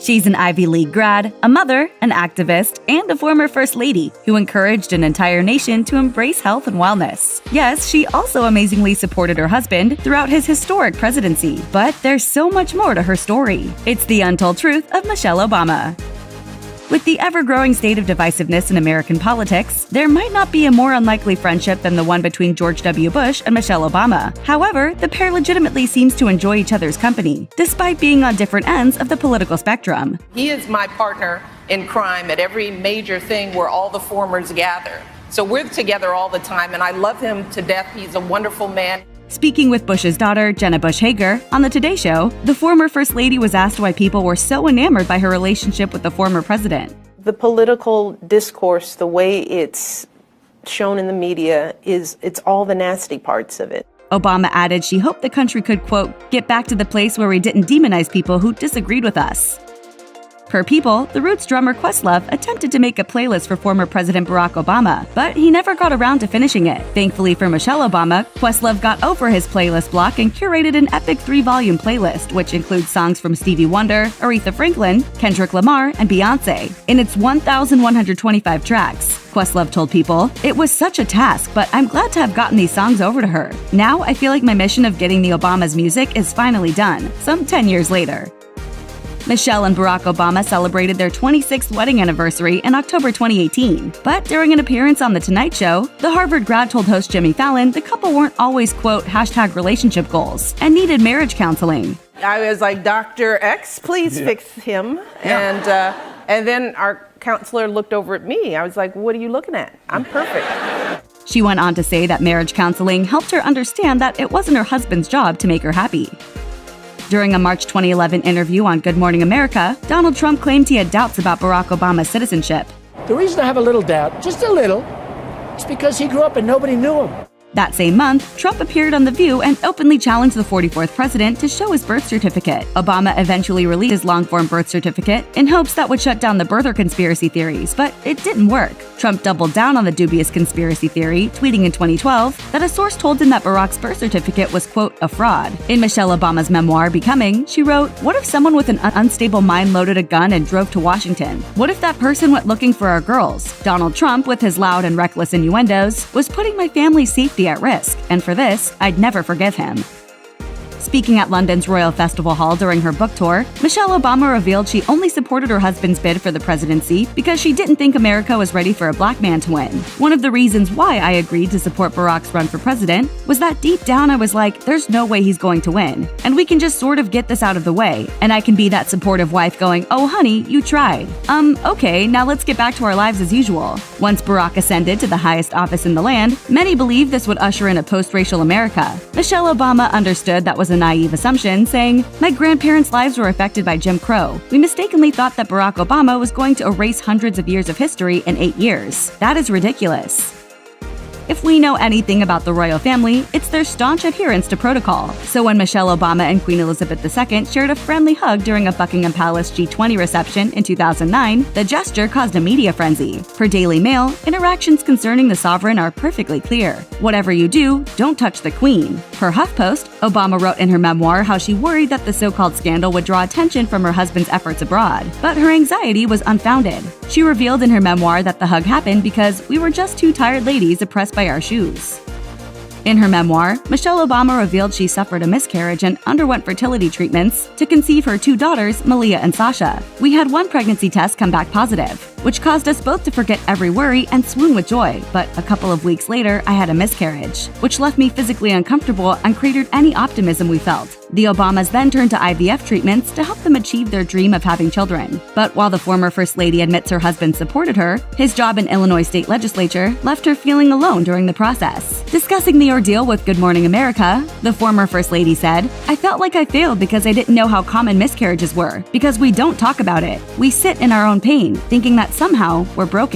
She's an Ivy League grad, a mother, an activist, and a former First Lady who encouraged an entire nation to embrace health and wellness. Yes, she also amazingly supported her husband throughout his historic presidency, but there's so much more to her story. It's the untold truth of Michelle Obama. With the ever-growing state of divisiveness in American politics, there might not be a more unlikely friendship than the one between George W. Bush and Michelle Obama. However, the pair legitimately seems to enjoy each other's company, despite being on different ends of the political spectrum. He is my partner in crime at every major thing where all the formers gather. So we're together all the time, and I love him to death. He's a wonderful man. Speaking with Bush's daughter, Jenna Bush Hager, on The Today Show, the former First Lady was asked why people were so enamored by her relationship with the former president. The political discourse, the way it's shown in the media, it's all the nasty parts of it. Obama added she hoped the country could, quote, get back to the place where we didn't demonize people who disagreed with us. Per People, The Roots drummer Questlove attempted to make a playlist for former President Barack Obama, but he never got around to finishing it. Thankfully for Michelle Obama, Questlove got over his playlist block and curated an epic 3-volume playlist, which includes songs from Stevie Wonder, Aretha Franklin, Kendrick Lamar, and Beyoncé. In its 1,125 tracks, Questlove told People, "It was such a task, but I'm glad to have gotten these songs over to her. Now I feel like my mission of getting the Obamas' music is finally done, some 10 years later." Michelle and Barack Obama celebrated their 26th wedding anniversary in October 2018. But during an appearance on The Tonight Show, the Harvard grad told host Jimmy Fallon the couple weren't always, quote, #relationship goals and needed marriage counseling. I was like, Dr. X, please fix him. Yeah. And then our counselor looked over at me. I was like, what are you looking at? I'm perfect. She went on to say that marriage counseling helped her understand that it wasn't her husband's job to make her happy. During a March 2011 interview on Good Morning America, Donald Trump claimed he had doubts about Barack Obama's citizenship. The reason I have a little doubt, just a little, is because he grew up and nobody knew him. That same month, Trump appeared on The View and openly challenged the 44th president to show his birth certificate. Obama eventually released his long-form birth certificate in hopes that would shut down the birther conspiracy theories, but it didn't work. Trump doubled down on the dubious conspiracy theory, tweeting in 2012 that a source told him that Barack's birth certificate was, quote, a fraud. In Michelle Obama's memoir, Becoming, she wrote, "What if someone with an unstable mind loaded a gun and drove to Washington? What if that person went looking for our girls? Donald Trump, with his loud and reckless innuendos, was putting my family's safety at risk, and for this, I'd never forgive him." Speaking at London's Royal Festival Hall during her book tour, Michelle Obama revealed she only supported her husband's bid for the presidency because she didn't think America was ready for a black man to win. "One of the reasons why I agreed to support Barack's run for president was that deep down I was like, there's no way he's going to win, and we can just sort of get this out of the way, and I can be that supportive wife going, oh honey, you tried. Okay, now let's get back to our lives as usual." Once Barack ascended to the highest office in the land, many believed this would usher in a post-racial America. Michelle Obama understood that was a naive assumption, saying, "My grandparents' lives were affected by Jim Crow. We mistakenly thought that Barack Obama was going to erase hundreds of years of history in 8 years. That is ridiculous." If we know anything about the royal family, it's their staunch adherence to protocol. So when Michelle Obama and Queen Elizabeth II shared a friendly hug during a Buckingham Palace G20 reception in 2009, the gesture caused a media frenzy. Per Daily Mail, interactions concerning the sovereign are perfectly clear. "Whatever you do, don't touch the Queen." Per HuffPost, Obama wrote in her memoir how she worried that the so-called scandal would draw attention from her husband's efforts abroad, but her anxiety was unfounded. She revealed in her memoir that the hug happened because we were just two tired ladies oppressed by our shoes. In her memoir, Michelle Obama revealed she suffered a miscarriage and underwent fertility treatments to conceive her 2 daughters, Malia and Sasha. "We had one pregnancy test come back positive, which caused us both to forget every worry and swoon with joy, but a couple of weeks later, I had a miscarriage, which left me physically uncomfortable and cratered any optimism we felt." The Obamas then turned to IVF treatments to help them achieve their dream of having children. But while the former First Lady admits her husband supported her, his job in Illinois state legislature left her feeling alone during the process. Discussing the ordeal with Good Morning America, the former First Lady said, "I felt like I failed because I didn't know how common miscarriages were, because we don't talk about it. We sit in our own pain, thinking that somehow we're broken."